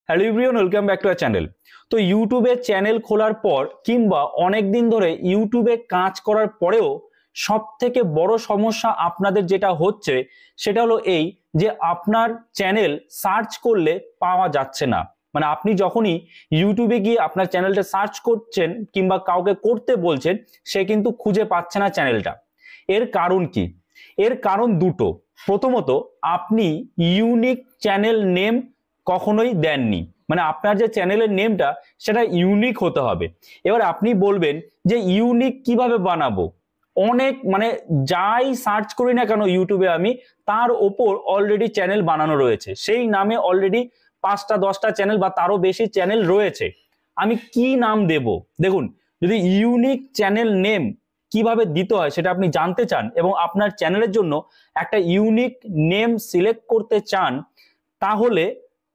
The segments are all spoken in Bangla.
Hello everyone, welcome back to our channel. তো ইউটিউবে চ্যানেল খোলার পর কিংবা অনেক দিন ধরে ইউটিউবে কাজ করার পরেও সব থেকে বড় সমস্যা আপনাদের যেটা হচ্ছে সেটা হলো এই যে আপনার চ্যানেল সার্চ করলে পাওয়া যাচ্ছে না। মানে আপনি যখনই ইউটিউবে গিয়ে আপনার চ্যানেলটা সার্চ করছেন কিংবা কাউকে করতে বলছেন, সে কিন্তু খুঁজে পাচ্ছে না চ্যানেলটা। এর কারণ কি? এর কারণ দুটো। প্রথমত, আপনি ইউনিক চ্যানেল নেম কখনোই দেননি। মানে আপনার যে চ্যানেলের নেমটা সেটা ইউনিক হতে হবে। এবার আপনি বলবেন যে ইউনিক কিভাবে বানাবো? অনেক মানে যাই সার্চ করি না কেন ইউটিউবে আমি, তার ওপর অলরেডি চ্যানেল বানানো রয়েছে, সেই নামে অলরেডি 5টা 10টা চ্যানেল বা তারও বেশি চ্যানেল রয়েছে। আমি কি নাম দেব? দেখুন, যদি ইউনিক চ্যানেল নেম কিভাবে দিতে হয় সেটা আপনি জানতে চান এবং আপনার চ্যানেলের জন্য একটা ইউনিক নেম সিলেক্ট করতে চান, তাহলে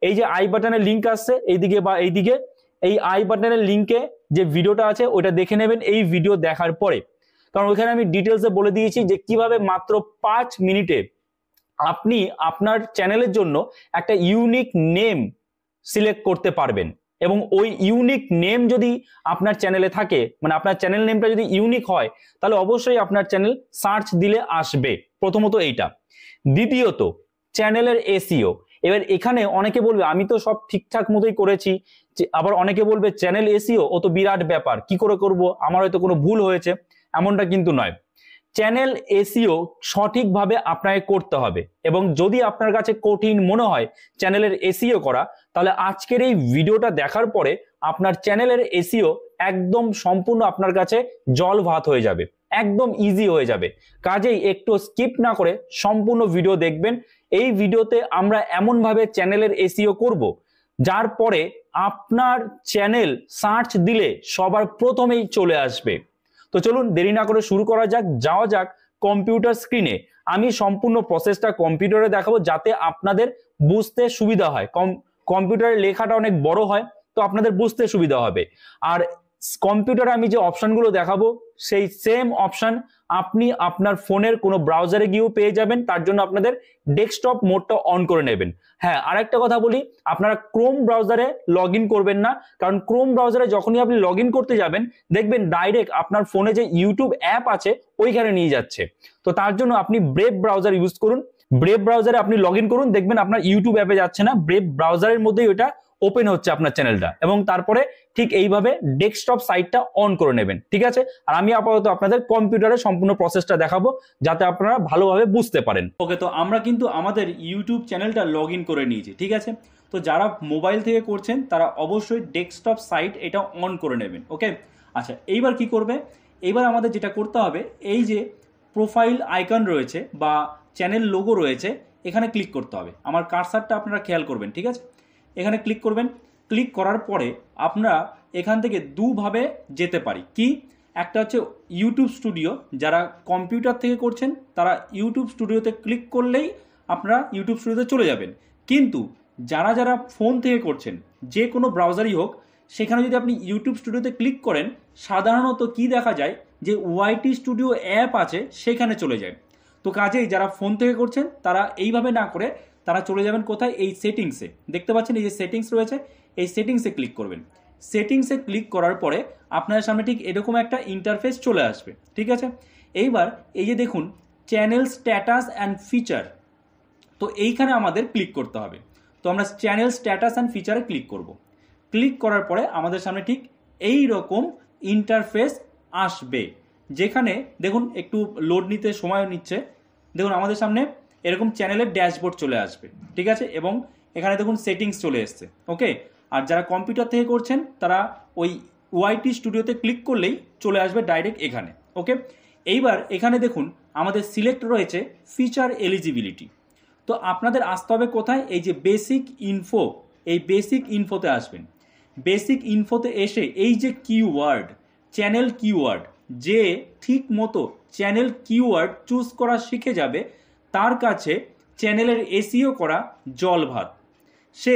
এই যে আই বাটনের লিঙ্ক আসছে এইদিকে বা এইদিকে, এই আই বাটনের লিঙ্কে যে ভিডিওটা আছে ওইটা দেখে নেবেন এই ভিডিও দেখার পরে। কারণ ওইখানে আমি ডিটেলসে বলে দিয়েছি যে কিভাবে মাত্র 5 মিনিটে আপনি আপনার চ্যানেলের জন্য একটা ইউনিক নেম সিলেক্ট করতে পারবেন। এবং ওই ইউনিক নেম যদি আপনার চ্যানেলে থাকে, মানে আপনার চ্যানেল নেমটা যদি ইউনিক হয়, তাহলে অবশ্যই আপনার চ্যানেল সার্চ দিলে আসবে। প্রথমত এইটা। দ্বিতীয়ত, চ্যানেলের এসইও। এবার এখানে অনেকে বলবে আমি তো সব ঠিকঠাক মতোই করেছি, আবার অনেকে বলবে চ্যানেল এসইও ও তো বিরাট ব্যাপার, কি করে করব, আমার হয়তো কোনো ভুল হয়েছে। এমনটা কিন্তু নয়। চ্যানেল এসইও সঠিকভাবে আপনাকে করতে হবে এবং যদি আপনার কাছে কঠিন মনে হয় চ্যানেলের এসইও করা, তাহলে আজকের এই ভিডিওটা দেখার পরে আপনার চ্যানেলের এসইও একদম সম্পূর্ণ আপনার কাছে জল ভাত হয়ে যাবে, একদম ইজি হয়ে যাবে। কাজেই একটু স্কিপ না করে সম্পূর্ণ ভিডিও দেখবেন। এই ভিডিওতে আমরা এমনভাবে চ্যানেলের এসইও করব যার পরে আপনার চ্যানেল সার্চ দিলে সবার প্রথমেই চলে আসবে। তো চলুন দেরি না করে শুরু করা যাক, যাওয়া যাক কম্পিউটার স্ক্রিনে। আমি সম্পূর্ণ প্রসেসটা কম্পিউটারে দেখাবো যাতে আপনাদের বুঝতে সুবিধা হয়। কম্পিউটারের লেখাটা অনেক বড় হয়, তো আপনাদের বুঝতে সুবিধা হবে। আর কম্পিউটারে আমি যে অপশনগুলো দেখাবো সেই সেম অপশন আপনি আপনার ফোনের কোনো ব্রাউজারে গিয়েও পেয়ে যাবেন। তার জন্য আপনাদের ডেস্কটপ মোডটা অন করে নেবেন। হ্যাঁ, আরেকটা কথা বলি, আপনারা ক্রোম ব্রাউজারে লগ ইন করবেন না, কারণ ক্রোম ব্রাউজারে যখনই আপনি লগ ইন করতে যাবেন দেখবেন ডাইরেক্ট আপনার ফোনে যে ইউটিউব অ্যাপ আছে ওইখানে নিয়ে যাচ্ছে। তো তার জন্য আপনি ব্রেভ ব্রাউজার ইউজ করুন। ব্রেভ ব্রাউজারে আপনি লগ ইন করুন, দেখবেন আপনার ইউটিউব অ্যাপে যাচ্ছে না, ব্রেভ ব্রাউজারের মধ্যেই ওটা ওপেন হচ্ছে আপনার চ্যানেলটা। এবং তারপরে ঠিক এইভাবে ডেস্কটপ সাইটটা অন করে নেবেন, ঠিক আছে? আর আমি আপাতত আপনাদের কম্পিউটারে সম্পূর্ণ প্রসেসটা দেখাবো যাতে আপনারা ভালোভাবে বুঝতে পারেন। ওকে, তো আমরা কিন্তু আমাদের ইউটিউব চ্যানেলটা লগ ইন করে নিয়েছি, ঠিক আছে? তো যারা মোবাইল থেকে করছেন তারা অবশ্যই ডেস্কটপ সাইট এটা অন করে নেবেন। ওকে, আচ্ছা, এইবার কি করবে? এইবার আমাদের যেটা করতে হবে, এই যে প্রোফাইল আইকন রয়েছে বা চ্যানেল লোগো রয়েছে, এখানে ক্লিক করতে হবে। আমার কার্সারটা আপনারা খেয়াল করবেন, ঠিক আছে? এখানে ক্লিক করবেন। ক্লিক করার পরে আমরা এখান থেকে দুভাবে যেতে পারি। কি? একটা হচ্ছে ইউটিউব স্টুডিও, যারা কম্পিউটার থেকে করছেন তারা ইউটিউব স্টুডিওতে ক্লিক করলেই আপনারা ইউটিউব স্টুডিওতে চলে যাবেন। কিন্তু যারা যারা ফোন থেকে করছেন, যে কোনো ব্রাউজারই হোক, সেখানে যদি আপনি ইউটিউব স্টুডিওতে ক্লিক করেন, সাধারণত কি দেখা যায় যে ওয়াইটি স্টুডিও অ্যাপ আছে সেখানে চলে যায়। তো কাজেই যারা ফোন থেকে করছেন তারা এইভাবে না করে তারা চলে যাবেন কোথায়? এই সেটিংসে। দেখতে পাচ্ছেন এই যে সেটিংস রয়েছে, এই সেটিংসে ক্লিক করবেন। সেটিংসে ক্লিক করার পরে আপনার সামনে ঠিক এরকম একটা ইন্টারফেস চলে আসবে, ঠিক আছে? এইবার এই যে দেখুন চ্যানেল স্ট্যাটাস অ্যান্ড ফিচার, তো এইখানে আমাদের ক্লিক করতে হবে। তো আমরা চ্যানেল স্ট্যাটাস অ্যান্ড ফিচারে ক্লিক করব। ক্লিক করার পরে আমাদের সামনে ঠিক এই রকম ইন্টারফেস আসবে, যেখানে দেখুন একটু লোড নিতে সময় নিচ্ছে। দেখুন আমাদের সামনে এরকম চ্যানেলের ড্যাশবোর্ড চলে আসবে, ঠিক আছে? এবং এখানে দেখুন সেটিংস চলে এসছে। ওকে, আর যারা কম্পিউটার থেকে করছেন তারা ওই ওয়াইটি স্টুডিওতে ক্লিক করলেই চলে আসবে ডাইরেক্ট এখানে। ওকে, এইবার এখানে দেখুন আমাদের সিলেক্ট রয়েছে ফিচার এলিজিবিলিটি। তো আপনাদের আসতে হবে কোথায়? এই যে বেসিক ইনফো, এই বেসিক ইনফোতে আসবেন। বেসিক ইনফোতে এসে এই যে কিওয়ার্ড, চ্যানেল কিওয়ার্ড, যে ঠিক মতো চ্যানেল কিওয়ার্ড চুজ করা শিখে যাবে তার কাছে চ্যানেলের এসইও করা জল ভাত। সে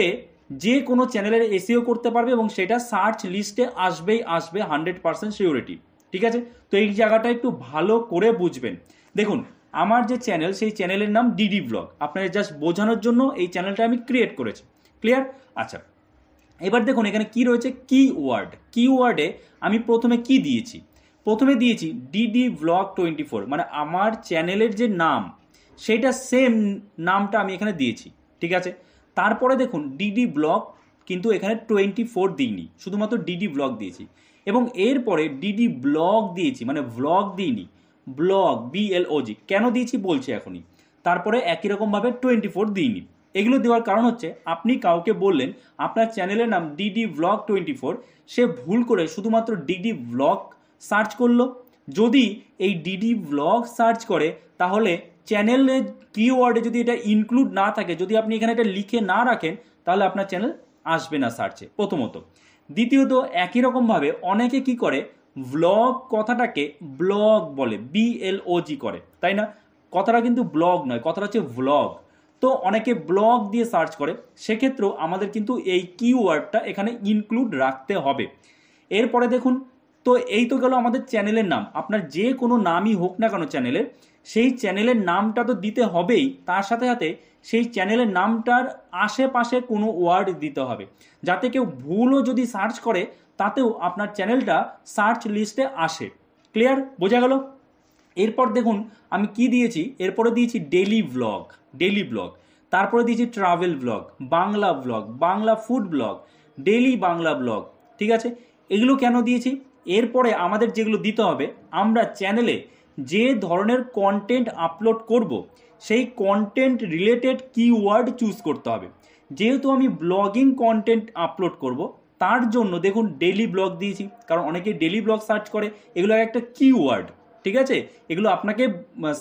যে কোনো চ্যানেলের এসইও করতে পারবে এবং সেটা সার্চ লিস্টে আসবেই আসবে, 100% সিওরিটি, ঠিক আছে? তো এই জায়গাটা একটু ভালো করে বুঝবেন। দেখুন আমার যে চ্যানেল, সেই চ্যানেলের নাম ডিডি ব্লগ। আপনাদের জাস্ট বোঝানোর জন্য এই চ্যানেলটা আমি ক্রিয়েট করেছি। ক্লিয়ার? আচ্ছা, এবার দেখুন এখানে কি রয়েছে, কিওয়ার্ড। কিওয়ার্ডে আমি প্রথমে কি দিয়েছি, প্রথমে দিয়েছি ডিডি ব্লগ 24, মানে আমার চ্যানেলের যে নাম সেটা সেম নামটা আমি এখানে দিয়েছি, ঠিক আছে। তারপরে দেখুন ডিডি ব্লগ কিন্তু এখানে 24 দিইনি, শুধুমাত্র ডিডি ব্লগ দিয়েছি। এবং এরপরে ডিডি ব্লগ দিয়েছি, মানে ব্লগ দিইনি, ব্লগ BLOG কেন দিয়েছি বলছি এখনই। তারপরে একই রকমভাবে 24 দিইনি। এগুলো দেওয়ার কারণ হচ্ছে আপনি কাউকে বললেন আপনার চ্যানেলের নাম ডিডি ব্লগ 24, সে ভুল করে শুধুমাত্র ডিডি ব্লগ সার্চ করলো। যদি এই ডিডি ব্লগ সার্চ করে তাহলে চ্যানেলের কিওয়ার্ডে যদি এটা ইনক্লুড না থাকে, যদি আপনি এখানে এটা লিখে না রাখেন, তাহলে আপনার চ্যানেল আসবে না সার্চে, প্রথমত। দ্বিতীয়ত একই রকমভাবে অনেকে কি করে, ব্লগ কথাটাকে ব্লগ বলে, BLOG করে, তাই না? কথাটা কিন্তু ব্লগ নয়, কথাটা হচ্ছে ভ্লগ। তো অনেকে ব্লগ দিয়ে সার্চ করে, সেক্ষেত্রেও আমাদের কিন্তু এই কিওয়ার্ডটা এখানে ইনক্লুড রাখতে হবে। এরপরে দেখুন, তো এই তো গেল আমাদের চ্যানেলের নাম। আপনার যে কোনো নামই হোক না কেন চ্যানেলের, সেই চ্যানেলের নামটা তো দিতে হবেই, তার সাথে সাথে সেই চ্যানেলের নামটার আশেপাশে কোনো ওয়ার্ড দিতে হবে, যাতে কেউ ভুলও যদি সার্চ করে তাতেও আপনার চ্যানেলটা সার্চ লিস্টে আসে। ক্লিয়ার? বোঝা গেল? এরপর দেখুন আমি কি দিয়েছি, এরপরে দিয়েছি ডেলি ব্লগ, ডেলি ব্লগ। তারপরে দিয়েছি travel blog, Bangla blog, Bangla food blog, daily Bangla blog, ঠিক আছে। এগুলো কেন দিয়েছি? এরপরে আমাদের যেগুলো দিতে হবে, আমরা চ্যানেলে যে ধরনের কন্টেন্ট আপলোড করব সেই কন্টেন্ট রিলেটেড কিওয়ার্ড চুজ করতে হবে। যেহেতু আমি ব্লগিং কন্টেন্ট আপলোড করব, তার জন্য দেখুন ডেলি ব্লগ দিয়েছি, কারণ অনেকে ডেলি ব্লগ সার্চ করে, এগুলো একটা কিওয়ার্ড, ঠিক আছে। এগুলো আপনাকে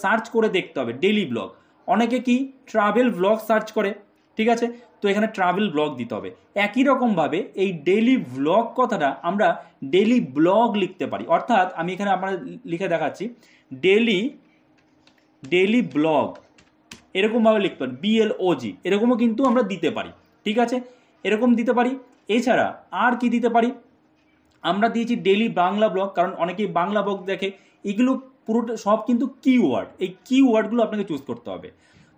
সার্চ করে দেখতে হবে, ডেলি ব্লগ। অনেকে কি ট্রাভেল ব্লগ সার্চ করে, ঠিক আছে, তো এখানে ট্রাভেল ব্লগ দিতে হবে। একই রকমভাবে এই ডেলি ব্লগ কথাটা আমরা ডেলি ব্লগ লিখতে পারি, অর্থাৎ আমি এখানে আপনার লিখে দেখাচ্ছি, ডেলি ডেলি ব্লগ এরকমভাবে লিখতে পারি, BLOG এরকমও কিন্তু আমরা দিতে পারি, ঠিক আছে, এরকম দিতে পারি। এছাড়া আর কি দিতে পারি, আমরা দিয়েছি ডেলি বাংলা ব্লগ, কারণ অনেকেই বাংলা ব্লগ দেখে। এগুলো পুরোটা সব কিন্তু কিওয়ার্ড, এই কিওয়ার্ডগুলো আপনাকে চুজ করতে হবে।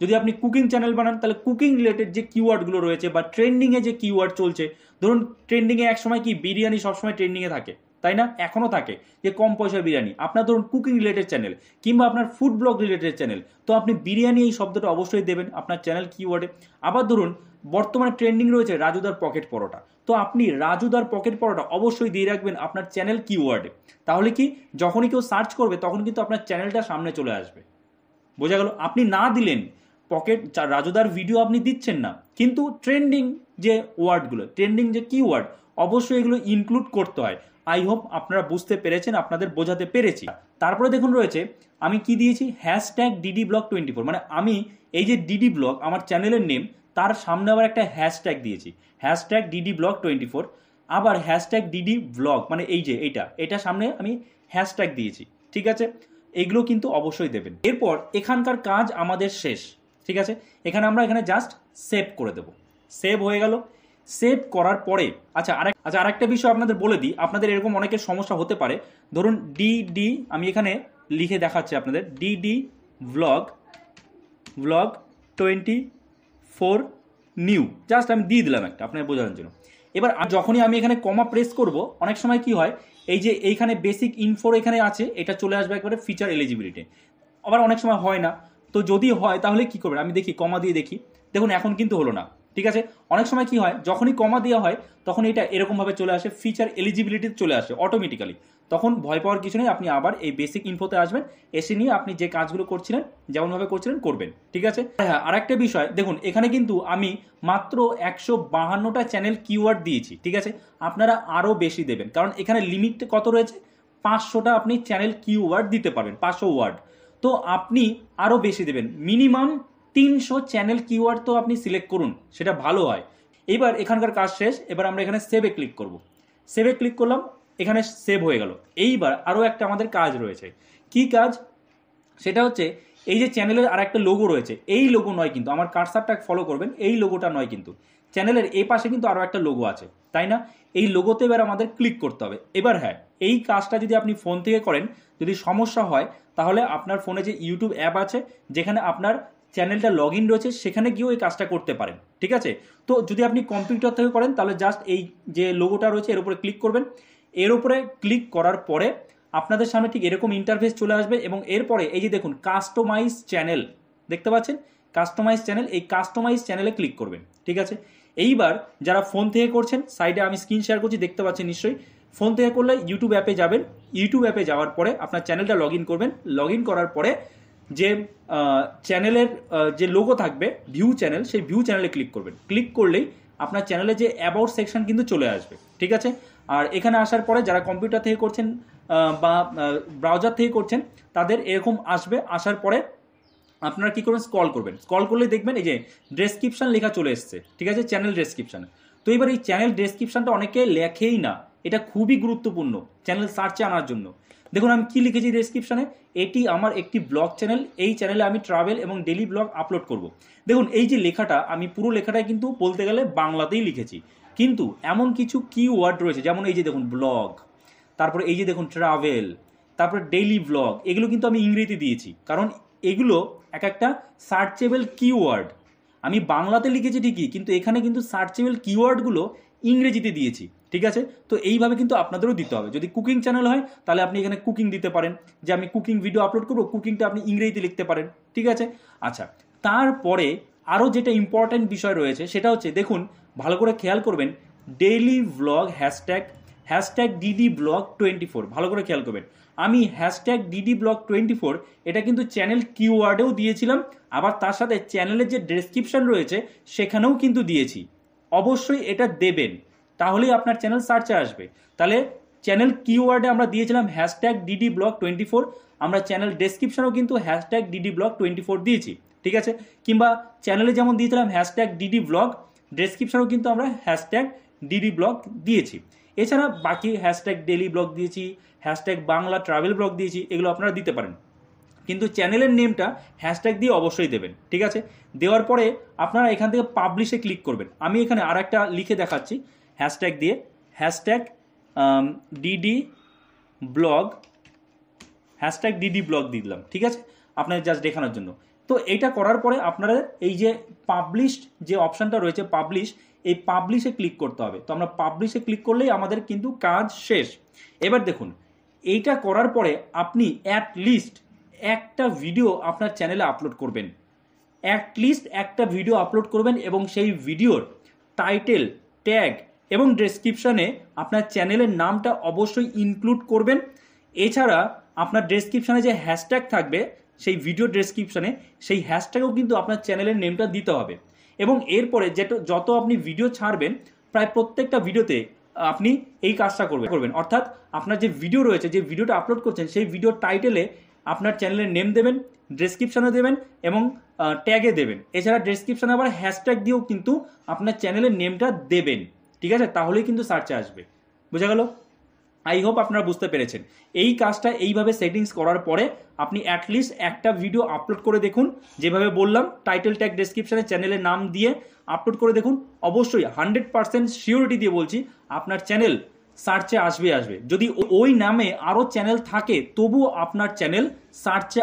যদি আপনি কুকিং চ্যানেল বানান, তাহলে কুকিং রিলেটেড যে কিওয়ার্ডগুলো রয়েছে বা ট্রেন্ডিংয়ে যে কিওয়ার্ড চলছে, ধরুন ট্রেন্ডিংয়ে একসময় কি বিরিয়ানি সবসময় ট্রেন্ডিংয়ে থাকে, তাই না? এখনও থাকে যে কম পয়সার বিরিয়ানি। আপনার ধরুন কুকিং রিলেটেড চ্যানেল কিংবা আপনার ফুড ব্লগ রিলেটেড চ্যানেল, তো আপনি বিরিয়ানি এই শব্দটা অবশ্যই দেবেন আপনার চ্যানেল কিওয়ার্ডে। আবার ধরুন বর্তমানে ট্রেন্ডিং রয়েছে রাজুদার পকেট পরোটা, তো আপনি রাজুদার পকেট পরোটা অবশ্যই দিয়ে রাখবেন আপনার চ্যানেল কিওয়ার্ডে। তাহলে কি, যখনই কেউ সার্চ করবে তখন কিন্তু আপনার চ্যানেলটা সামনে চলে আসবে। বোঝা গেল? আপনি না দিলেন পকেট রাজুদার ভিডিও আপনি দিচ্ছেন না, কিন্তু ট্রেন্ডিং যে ওয়ার্ডগুলো, ট্রেন্ডিং যে কিওয়ার্ড, অবশ্যই এগুলো ইনক্লুড করতে হয়। আই হোপ আপনারা বুঝতে পেরেছেন, আপনাদের বোঝাতে পেরেছি। তারপরে দেখুন রয়েছে আমি কি দিয়েছি, হ্যাশট্যাগ ডিডি ব্লগ 24, মানে আমি এই যে ডিডি ব্লগ আমার চ্যানেলের নেম, তার সামনে আবার একটা হ্যাশট্যাগ দিয়েছি, হ্যাশট্যাগ ডিডি ব্লগ 24, আবার হ্যাশট্যাগ ডিডি ব্লগ, মানে এই যে এটা সামনে আমি হ্যাশট্যাগ দিয়েছি, ঠিক আছে। এগুলো কিন্তু অবশ্যই দেবেন। এরপর এখানকার কাজ আমাদের শেষ, ঠিক আছে। এখানে জাস্ট সেভ করে দেব, সেভ হয়ে গেল। সেভ করার পরে আরেকটা বিষয় আপনাদের বলে দিই, আপনাদের এরকম অনেকের সমস্যা হতে পারে। ধরুন ডিডি, আমি এখানে লিখে দেখাচ্ছি আপনাদের, ডিডি ব্লগ 24 নিউ, জাস্ট আমি দিয়ে দিলাম একটা আপনাদের বোঝানোর জন্য। এবার যখনই আমি এখানে কমা প্রেস করব, অনেক সময় কি হয়, এই যে এইখানে বেসিক ইনফোর এখানে আছে, এটা চলে আসবে একবারে ফিচার এলিজিবিলিটি, আবার অনেক সময় হয় না। তো যদি হয় তাহলে কি করবেন, আমি দেখি কমা দিয়ে দেখি, দেখুন এখন কিন্তু হলো না, ঠিক আছে। অনেক সময় কি হয়, যখনই কমা দেওয়া হয় তখন এটা এরকমভাবে চলে আসে, ফিচার এলিজিবিলিটি চলে আসে অটোমেটিক্যালি। তখন ভয় পাওয়ার কিছু নেই, আপনি আবার এই বেসিক ইনফোতে আসবেন, এসে নিয়ে আপনি যে কাজগুলো করছিলেন যেমনভাবে করছিলেন করবেন, ঠিক আছে। হ্যাঁ, আরেকটা বিষয় দেখুন, এখানে কিন্তু আমি মাত্র 152টা চ্যানেল কিওয়ার্ড দিয়েছি, ঠিক আছে। আপনারা আরও বেশি দেবেন, কারণ এখানে লিমিট কত রয়েছে, 500টা আপনি চ্যানেল কিওয়ার্ড দিতে পারবেন, 500 ওয়ার্ড। তো আপনি আরও বেশি দেবেন, মিনিমাম 300 চ্যানেল কিওয়ার্ড তো আপনি সিলেক্ট করুন, সেটা ভালো হয়। এবার এখানকার কাজ শেষ, এবার আমরা এখানে সেভে ক্লিক করব। সেভে ক্লিক করলাম, এখানে সেভ হয়ে গেল। এইবার আরও একটা আমাদের কাজ রয়েছে। কি কাজ? সেটা হচ্ছে এই যে চ্যানেলের আর একটা লোগো রয়েছে, এই লোগো নয় কিন্তু, আমার কার্সারটা ফলো করবেন, এই লোগোটা নয় কিন্তু, চ্যানেলের এই পাশে কিন্তু আরও একটা লোগো আছে, তাই না? এই লোগোতে এবার আমাদের ক্লিক করতে হবে। এবার হ্যাঁ, এই কাজটা যদি আপনি ফোন থেকে করেন, যদি সমস্যা হয় তাহলে আপনার ফোনে যে ইউটিউব অ্যাপ আছে, যেখানে আপনার চ্যানেলটা লগ ইন রয়েছে সেখানে গিয়েও এই কাজটা করতে পারেন, ঠিক আছে। তো যদি আপনি কম্পিউটার থেকে করেন তাহলে জাস্ট এই যে লোগোটা রয়েছে এর উপরে ক্লিক করবেন। এর উপরে ক্লিক করার পরে আপনাদের সামনে ঠিক এরকম ইন্টারফেস চলে আসবে এবং এরপরে এই যে দেখুন কাস্টমাইজ চ্যানেল দেখতে পাচ্ছেন, কাস্টমাইজ চ্যানেল, এই কাস্টমাইজ চ্যানেলে ক্লিক করবেন, ঠিক আছে। এইবার যারা ফোন থেকে করছেন, সাইডে আমি স্ক্রিন শেয়ার করছি দেখতে পাচ্ছেন নিশ্চয়ই, ফোন থেকে করলে ইউটিউব অ্যাপে যাবেন, ইউটিউব অ্যাপে যাওয়ার পরে আপনার চ্যানেলটা লগ ইন করবেন, লগ ইন করার পরে যে চ্যানেলের যে লোগো থাকবে ভিউ চ্যানেল, সেই ভিউ চ্যানেলে ক্লিক করবেন। ক্লিক করলেই আপনার চ্যানেলে যে অ্যাবাউট সেকশন কিন্তু চলে আসবে, ঠিক আছে। আর এখানে আসার পরে যারা কম্পিউটার থেকে করছেন বা ব্রাউজার থেকে করছেন তাদের এরকম আসবে। আসার পরে আপনারা কি করবেন, স্ক্রল করবেন, স্ক্রল করলে দেখবেন এই যে ডেসক্রিপশন লেখা চলে এসছে, ঠিক আছে, চ্যানেল ডেসক্রিপশানে। তো এবার এই চ্যানেল ডেসক্রিপশনটা অনেকে লেখেই না, এটা খুবই গুরুত্বপূর্ণ চ্যানেল সার্চে আনার জন্য। দেখুন আমি কি লিখেছি ডেসক্রিপশনে, এটি আমার একটি ব্লগ চ্যানেল, এই চ্যানেলে আমি ট্রাভেল এবং ডেলি ব্লগ আপলোড করব। দেখুন এই যে লেখাটা, আমি পুরো লেখাটাই কিন্তু বলতে গেলে বাংলাতেই লিখেছি, কিন্তু এমন কিছু কিওয়ার্ড রয়েছে, যেমন এই যে দেখুন ব্লগ, তারপরে এই যে দেখুন ট্রাভেল, তারপরে ডেইলি ব্লগ, এগুলো কিন্তু আমি ইংরেজিতে দিয়েছি, কারণ এগুলো এক একটা সার্চেবল কিওয়ার্ড। আমি বাংলাতে লিখেছি ঠিকই, কিন্তু এখানে কিন্তু সার্চেবল কিওয়ার্ডগুলো ইংরেজিতে দিয়েছি, ঠিক আছে। তো এইভাবে কিন্তু আপনাদেরও দিতে হবে। যদি কুকিং চ্যানেল হয় তাহলে আপনি এখানে কুকিং দিতে পারেন, যে আমি কুকিং ভিডিও আপলোড করবো, কুকিংটা আপনি ইংরেজিতে লিখতে পারেন, ঠিক আছে। আচ্ছা, তারপরে আরও যেটা ইম্পর্ট্যান্ট বিষয় রয়েছে সেটা হচ্ছে, দেখুন ভালো করে খেয়াল করবেন, daily blog hashtag DD blog 24, ভালো করে খেয়াল করবেন। আমি হ্যাশট্যাগ ডিডি ব্লগ 24 এটা কিন্তু চ্যানেল কিওয়ার্ডেও দিয়েছিলাম, আবার তার সাথে চ্যানেলের যে ডেসক্রিপশন রয়েছে সেখানেও কিন্তু দিয়েছি। অবশ্যই এটা দেবেন, তাহলেই আপনার চ্যানেল সার্চে আসবে। তাহলে চ্যানেল কিওয়ার্ডে আমরা দিয়েছিলাম হ্যাশট্যাগ ডিডি ব্লগ 24, আমরা চ্যানেল ডেসক্রিপশনেও কিন্তু হ্যাশট্যাগ ডিডি ব্লগ 24 দিয়েছি, ঠিক আছে। কিংবা চ্যানেলে যেমন দিয়েছিলাম হ্যাশট্যাগ ডিডি ব্লগ, ডেসক্রিপশনেও কিন্তু আমরা হ্যাশট্যাগ ডিডি ব্লগ দিয়েছি। এছাড়া বাকি হ্যাশট্যাগ ডেলি ব্লগ দিয়েছি, হ্যাশট্যাগ বাংলা ট্রাভেল ব্লগ দিয়েছি, এগুলো আপনারা দিতে পারেন, কিন্তু চ্যানেলের নেমটা হ্যাশট্যাগ দিয়ে অবশ্যই দেবেন, ঠিক আছে। দেওয়ার পরে আপনারা এখান থেকে পাবলিশে ক্লিক করবেন। আমি এখানে আর একটা লিখে দেখাচ্ছি হ্যাশট্যাগ দিয়ে, hashtag DD blog, hashtag DD blog দিয়ে দিলাম, ঠিক আছে, আপনাদের জাস্ট দেখানোর জন্য। তো এইটা করার পরে আপনারা এই যে পাবলিশড যে অপশানটা রয়েছে পাবলিশ, এই পাবলিশে ক্লিক করতে হবে। তো আমরা পাবলিশে ক্লিক করলেই আমাদের কিন্তু কাজ শেষ। এবার দেখুন এইটা করার পরে আপনি অ্যাটলিস্ট একটা ভিডিও আপনার চ্যানেলে আপলোড করবেন, অ্যাটলিস্ট একটা ভিডিও আপলোড করবেন এবং সেই ভিডিওর টাইটেল, ট্যাগ এবং ডেসক্রিপশানে আপনার চ্যানেলের নামটা অবশ্যই ইনক্লুড করবেন। এছাড়া আপনার ডেসক্রিপশানে যে হ্যাশট্যাগ থাকবে সেই ভিডিও ডেসক্রিপশানে, সেই হ্যাশট্যাগও কিন্তু আপনার চ্যানেলের নেমটা দিতে হবে। এবং এরপরে যত আপনি ভিডিও ছাড়বেন, প্রায় প্রত্যেকটা ভিডিওতে আপনি এই কাজটা করবেন, অর্থাৎ আপনার যে ভিডিও রয়েছে, যে ভিডিওটা আপলোড করছেন, সেই ভিডিওর টাইটেলে আপনার চ্যানেলের নেম দেবেন, ডেসক্রিপশানে দেবেন এবং ট্যাগে দেবেন। এছাড়া ডেসক্রিপশানে আবার হ্যাশট্যাগ দিয়েও কিন্তু আপনার চ্যানেলের নেমটা দেবেন, ঠিক আছে, তাহলেই কিন্তু সার্চে আসবে। বোঝা গেল? আই হোপ আপনারা বুঝতে পেরেছেন। এই কাজটা এইভাবে সেটিংস করার পরে আপনি অ্যাটলিস্ট একটা ভিডিও আপলোড করে দেখুন, যেভাবে বললাম টাইটেল, ট্যাগ, ডেসক্রিপশানে চ্যানেলের নাম দিয়ে আপলোড করে দেখুন। অবশ্যই 100% শিওরিটি দিয়ে বলছি আপনার চ্যানেল সার্চে আসবে। যদি ওই নামে আরও চ্যানেল থাকে তবুও আপনার চ্যানেল সার্চে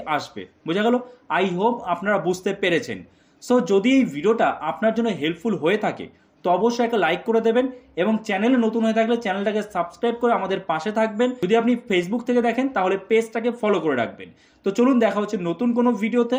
আসবে। বোঝা গেল? আই হোপ আপনারা বুঝতে পেরেছেন। সো যদি এই ভিডিওটা আপনার জন্য হেল্পফুল হয়ে থাকে তো অবশ্যই একটা লাইক করে দেবেন এবং চ্যানেলে নতুন হয়ে থাকলে চ্যানেলটাকে সাবস্ক্রাইব করে আমাদের পাশে থাকবেন। যদি আপনি ফেসবুক থেকে দেখেন তাহলে পেজটাকে ফলো করে রাখবেন। তো চলুন দেখা হচ্ছে নতুন কোনো ভিডিওতে।